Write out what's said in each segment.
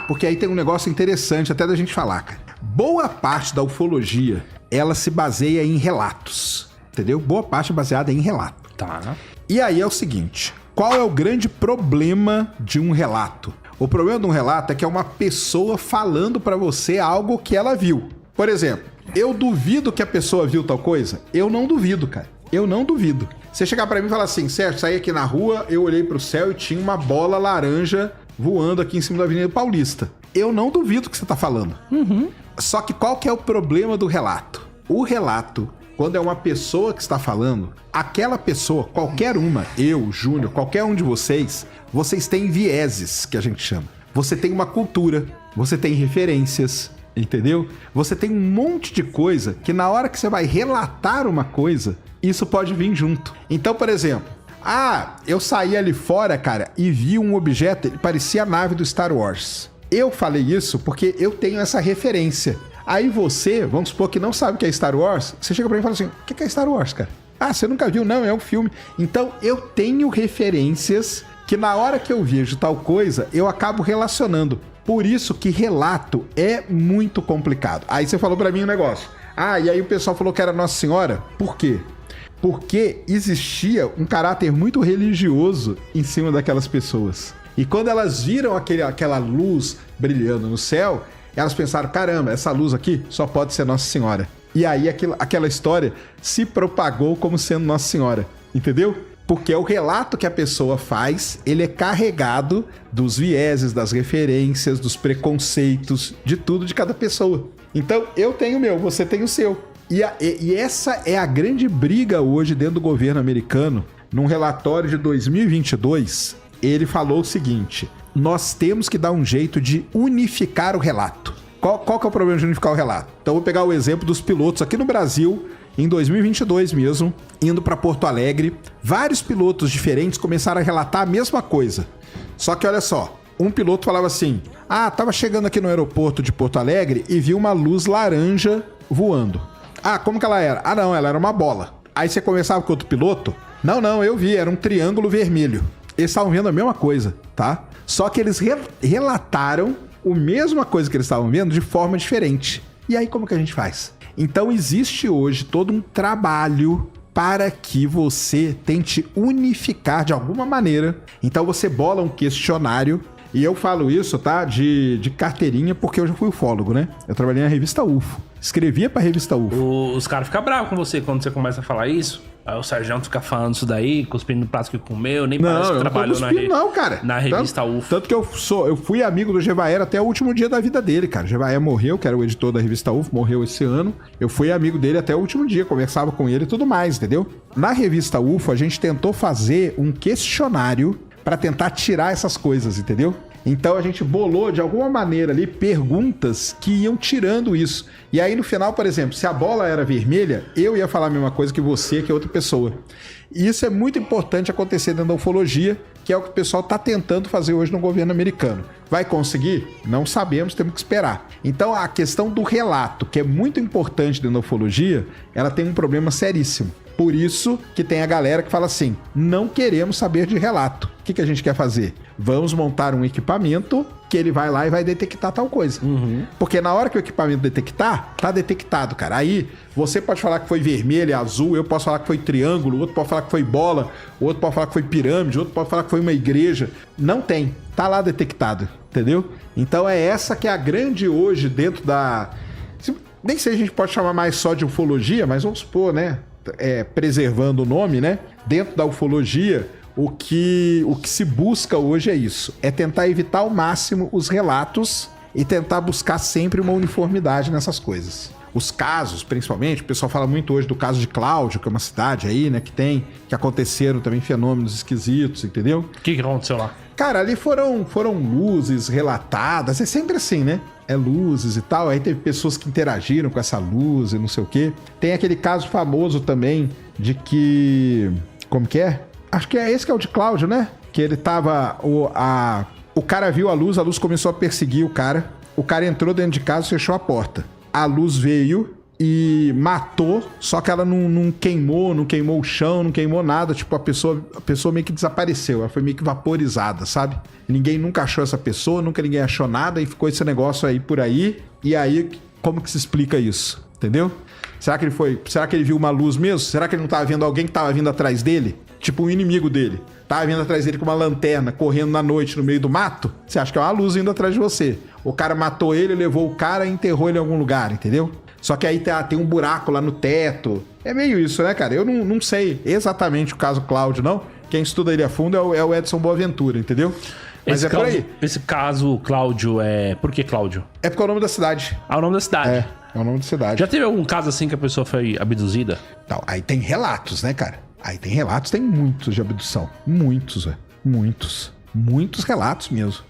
porque aí tem um negócio interessante até da gente falar, cara. Boa parte da ufologia, ela se baseia em relatos, entendeu? Boa parte é baseada em relato. Tá. E aí é o seguinte, qual é o grande problema de um relato? O problema de um relato é que é uma pessoa falando pra você algo que ela viu. Por exemplo, eu duvido que a pessoa viu tal coisa? Eu não duvido, cara. Eu não duvido. Você chegar pra mim e falar assim, Sérgio, saí aqui na rua, eu olhei pro céu e tinha uma bola laranja voando aqui em cima da Avenida Paulista. Eu não duvido que você tá falando. Só que qual que é o problema do relato? O relato, quando é uma pessoa que está falando, aquela pessoa, qualquer uma, eu, Júnior, qualquer um de vocês têm vieses, que a gente chama. Você tem uma cultura, você tem referências, entendeu? Você tem um monte de coisa que na hora que você vai relatar uma coisa, isso pode vir junto. Então, por exemplo, eu saí ali fora, cara, e vi um objeto, ele parecia a nave do Star Wars. Eu falei isso porque eu tenho essa referência. Aí você, vamos supor que não sabe o que é Star Wars, você chega pra mim e fala assim, o que é Star Wars, cara? Você nunca viu? Não, é um filme. Então, eu tenho referências que na hora que eu vejo tal coisa, eu acabo relacionando. Por isso que relato é muito complicado. Aí você falou pra mim um negócio. E aí o pessoal falou que era Nossa Senhora. Por quê? Porque existia um caráter muito religioso em cima daquelas pessoas. E quando elas viram aquela luz brilhando no céu, elas pensaram, caramba, essa luz aqui só pode ser Nossa Senhora. E aí aquela história se propagou como sendo Nossa Senhora, entendeu? Porque o relato que a pessoa faz, ele é carregado dos vieses, das referências, dos preconceitos, de tudo de cada pessoa. Então, eu tenho o meu, você tem o seu. E essa é a grande briga hoje dentro do governo americano. Num relatório de 2022, ele falou o seguinte, nós temos que dar um jeito de unificar o relato. Qual que é o problema de unificar o relato? Então, eu vou pegar o exemplo dos pilotos aqui no Brasil, em 2022 mesmo, indo para Porto Alegre, vários pilotos diferentes começaram a relatar a mesma coisa. Só que olha só, um piloto falava assim, tava chegando aqui no aeroporto de Porto Alegre e vi uma luz laranja voando. Como que ela era? Não, ela era uma bola. Aí você conversava com outro piloto, não, eu vi, era um triângulo vermelho. Eles estavam vendo a mesma coisa, tá? Só que eles relataram a mesma coisa que eles estavam vendo de forma diferente. E aí como que a gente faz? Então existe hoje todo um trabalho para que você tente unificar de alguma maneira. Então você bola um questionário, e eu falo isso, tá? De carteirinha, porque eu já fui ufólogo, né? Eu trabalhei na revista UFO. Escrevia pra revista UFO. Os caras ficam bravos com você quando você começa a falar isso. Aí o Sérgio fica falando isso daí, cuspindo no prato que comeu, nem parece que trabalhou na revista UFO. Tanto que eu fui amigo do Gevaera até o último dia da vida dele, cara. O Gevaera morreu, que era o editor da revista UFO, morreu esse ano. Eu fui amigo dele até o último dia, conversava com ele e tudo mais, entendeu? Na revista UFO, a gente tentou fazer um questionário pra tentar tirar essas coisas, entendeu? Então a gente bolou de alguma maneira ali perguntas que iam tirando isso. E aí no final, por exemplo, se a bola era vermelha, eu ia falar a mesma coisa que você, que é outra pessoa. E isso é muito importante acontecer dentro da ufologia, que é o que o pessoal está tentando fazer hoje no governo americano. Vai conseguir? Não sabemos, temos que esperar. Então a questão do relato, que é muito importante dentro da ufologia, ela tem um problema seríssimo. Por isso que tem a galera que fala assim, não queremos saber de relato. O que a gente quer fazer? Vamos montar um equipamento que ele vai lá e vai detectar tal coisa. Porque na hora que o equipamento detectar, tá detectado, cara. Aí você pode falar que foi vermelho, azul, eu posso falar que foi triângulo, outro pode falar que foi bola, outro pode falar que foi pirâmide, outro pode falar que foi uma igreja. Não tem. Tá lá detectado, entendeu? Então é essa que é a grande hoje dentro da... Nem sei se a gente pode chamar mais só de ufologia, mas vamos supor, né? Preservando o nome, né? Dentro da ufologia, o que se busca hoje é isso. É tentar evitar ao máximo os relatos e tentar buscar sempre uma uniformidade nessas coisas. Os casos, principalmente, o pessoal fala muito hoje do caso de Cláudio, que é uma cidade aí, né, que aconteceram também fenômenos esquisitos, entendeu? O que aconteceu lá? Cara, ali foram luzes relatadas, é sempre assim, né? É luzes e tal, aí teve pessoas que interagiram com essa luz e não sei o quê. Tem aquele caso famoso também de que... Como que é? Acho que é esse que é o de Cláudio, né? Que ele tava... O cara viu a luz começou a perseguir o cara entrou dentro de casa e fechou a porta. A luz veio e matou, só que ela não queimou o chão, não queimou nada. Tipo, a pessoa meio que desapareceu, ela foi meio que vaporizada, sabe? Ninguém nunca achou essa pessoa, nunca ninguém achou nada e ficou esse negócio aí por aí. E aí, como que se explica isso? Entendeu? Será que ele viu uma luz mesmo? Será que ele não tava vendo alguém que tava vindo atrás dele? Tipo, um inimigo dele. Tava vindo atrás dele com uma lanterna, correndo na noite no meio do mato? Você acha que é uma luz indo atrás de você. O cara matou ele, levou o cara e enterrou ele em algum lugar, entendeu? Só que aí tem um buraco lá no teto. É meio isso, né, cara? Eu não sei exatamente o caso Cláudio, não. Quem estuda ele a fundo é o Edson Boaventura, entendeu? Mas esse por aí. Esse caso, Cláudio, Por que Cláudio? É porque é o nome da cidade. Ah, o nome da cidade. É o nome da cidade. Já teve algum caso assim que a pessoa foi abduzida? Não, aí tem relatos, né, cara? Tem muitos de abdução. Muitos, velho. Muitos relatos mesmo.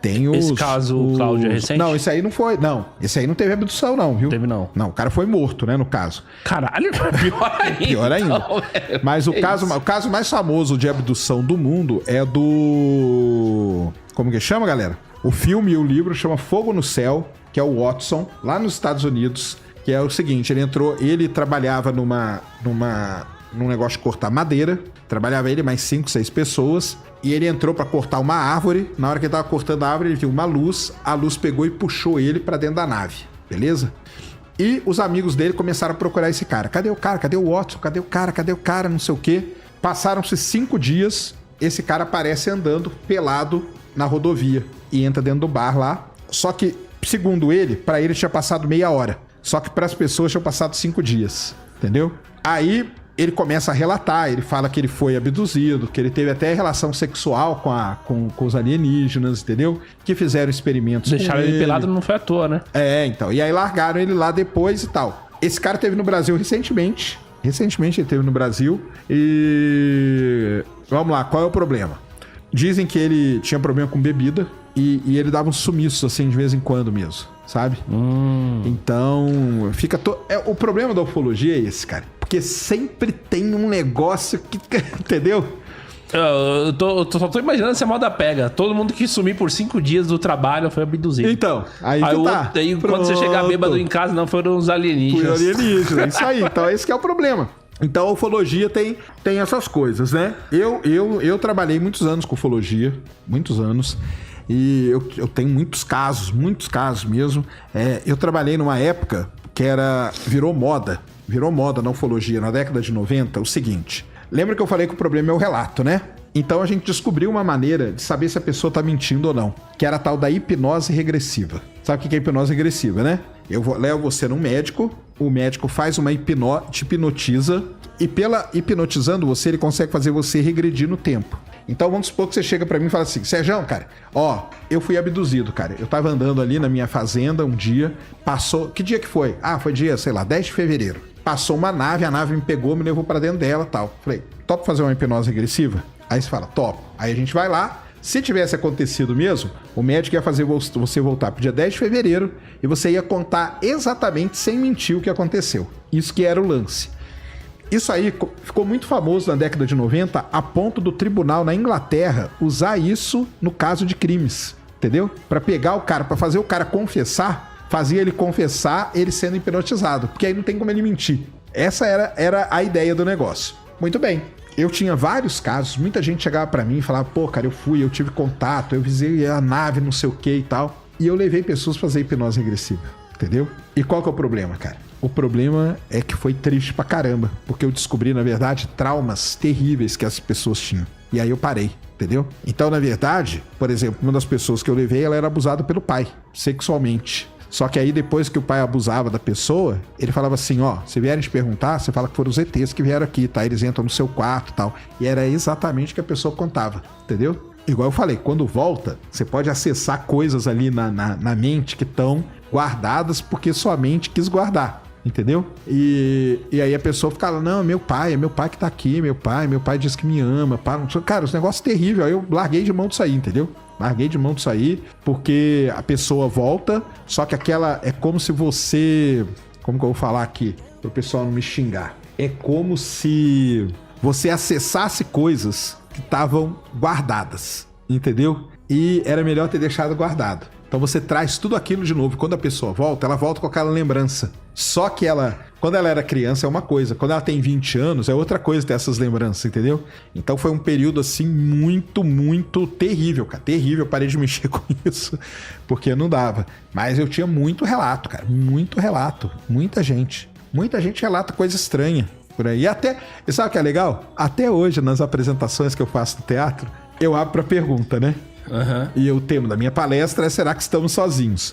Tem esse caso, Cláudio, é recente? Não, esse aí não foi. Não, esse aí não teve abdução, não, viu? Teve, não. Não, o cara foi morto, né, no caso. Caralho, pior ainda. Pior ainda. Então, mas o caso mais famoso de abdução do mundo é do... Como que chama, galera? O filme e o livro chama Fogo no Céu, que é o Watson, lá nos Estados Unidos, que é o seguinte, ele trabalhava num negócio de cortar madeira, trabalhava ele mais 5, 6 pessoas, e ele entrou pra cortar uma árvore. Na hora que ele tava cortando a árvore, ele viu uma luz, a luz pegou e puxou ele pra dentro da nave, beleza? E os amigos dele começaram a procurar esse cara. Cadê o cara? Cadê o Watson? Cadê o cara? Não sei o quê. Passaram-se 5 dias, esse cara aparece andando pelado na rodovia e entra dentro do bar lá. Só que, segundo ele, pra ele tinha passado meia hora. Só que pras pessoas tinha passado 5 dias, entendeu? Aí ele começa a relatar, ele fala que ele foi abduzido, que ele teve até relação sexual com os alienígenas, entendeu? Que fizeram experimentos Deixaram com ele pelado não foi à toa, né? Então. E aí largaram ele lá depois e tal. Esse cara teve no Brasil recentemente. Recentemente ele teve no Brasil. E... Vamos lá, qual é o problema? Dizem que ele tinha problema com bebida e ele dava uns sumiços, assim, de vez em quando mesmo, sabe? Então, fica... o problema da ufologia é esse, cara. Porque sempre tem um negócio que... Entendeu? Eu só tô imaginando se a moda pega. Todo mundo que sumir por 5 dias do trabalho foi abduzido. Então, aí tá. Aí quando você chegar bêbado em casa, não, foram os alienígenas. Foi alienígenas, isso aí. Então, esse que é o problema. Então, a ufologia tem essas coisas, né? Eu trabalhei muitos anos com ufologia. Muitos anos. E eu tenho muitos casos mesmo. Eu trabalhei numa época que virou moda na ufologia, na década de 90, o seguinte. Lembra que eu falei que o problema é o relato, né? Então a gente descobriu uma maneira de saber se a pessoa tá mentindo ou não, que era a tal da hipnose regressiva. Sabe o que é hipnose regressiva, né? Levo você num médico, o médico faz uma te hipnotiza, e hipnotizando você, ele consegue fazer você regredir no tempo. Então vamos supor que você chega pra mim e fala assim, Sérgio, cara, eu fui abduzido, cara. Eu tava andando ali na minha fazenda um dia, passou... Que dia que foi? Foi dia, 10 de fevereiro. Passou uma nave, a nave me pegou, me levou pra dentro dela e tal. Falei, topa fazer uma hipnose regressiva? Aí você fala, topo. Aí a gente vai lá. Se tivesse acontecido mesmo, o médico ia fazer você voltar pro dia 10 de fevereiro e você ia contar exatamente, sem mentir, o que aconteceu. Isso que era o lance. Isso aí ficou muito famoso na década de 90, a ponto do tribunal na Inglaterra usar isso no caso de crimes, entendeu? Pra pegar o cara, pra fazer o cara confessar, fazia ele confessar ele sendo hipnotizado, porque aí não tem como ele mentir. Essa era a ideia do negócio. Muito bem. Eu tinha vários casos, muita gente chegava pra mim e falava, pô, cara, eu tive contato, eu visei a nave, não sei o que e tal. E eu levei pessoas pra fazer hipnose regressiva, entendeu? E qual que é o problema, cara? O problema é que foi triste pra caramba, porque eu descobri, na verdade, traumas terríveis que as pessoas tinham. E aí eu parei, entendeu? Então, na verdade, por exemplo, uma das pessoas que eu levei, ela era abusada pelo pai, sexualmente. Só que aí, depois que o pai abusava da pessoa, ele falava assim, se vierem te perguntar, você fala que foram os ETs que vieram aqui, tá? Eles entram no seu quarto e tal. E era exatamente o que a pessoa contava, entendeu? Igual eu falei, quando volta, você pode acessar coisas ali na mente que estão guardadas porque sua mente quis guardar, entendeu? E aí a pessoa ficava, não, é meu pai que tá aqui, meu pai diz que me ama, pá. Cara, os negócios terríveis, aí eu larguei de mão disso aí, entendeu? Larguei de mão disso aí, porque a pessoa volta, só que aquela é como se você... Como que eu vou falar aqui, pro pessoal não me xingar? É como se você acessasse coisas que estavam guardadas, entendeu? e era melhor ter deixado guardado. Então você traz tudo aquilo de novo. Quando a pessoa volta, ela volta com aquela lembrança. Só que quando ela era criança é uma coisa, quando ela tem 20 anos é outra coisa ter essas lembranças, entendeu? Então foi um período assim muito, muito terrível, cara. Terrível, eu parei de mexer com isso, porque não dava. Mas eu tinha muito relato, cara. Muito relato. Muita gente relata coisa estranha por aí. E sabe o que é legal? Até hoje, nas apresentações que eu faço no teatro, eu abro pra pergunta, né? Uhum. E o tema da minha palestra é: será que estamos sozinhos?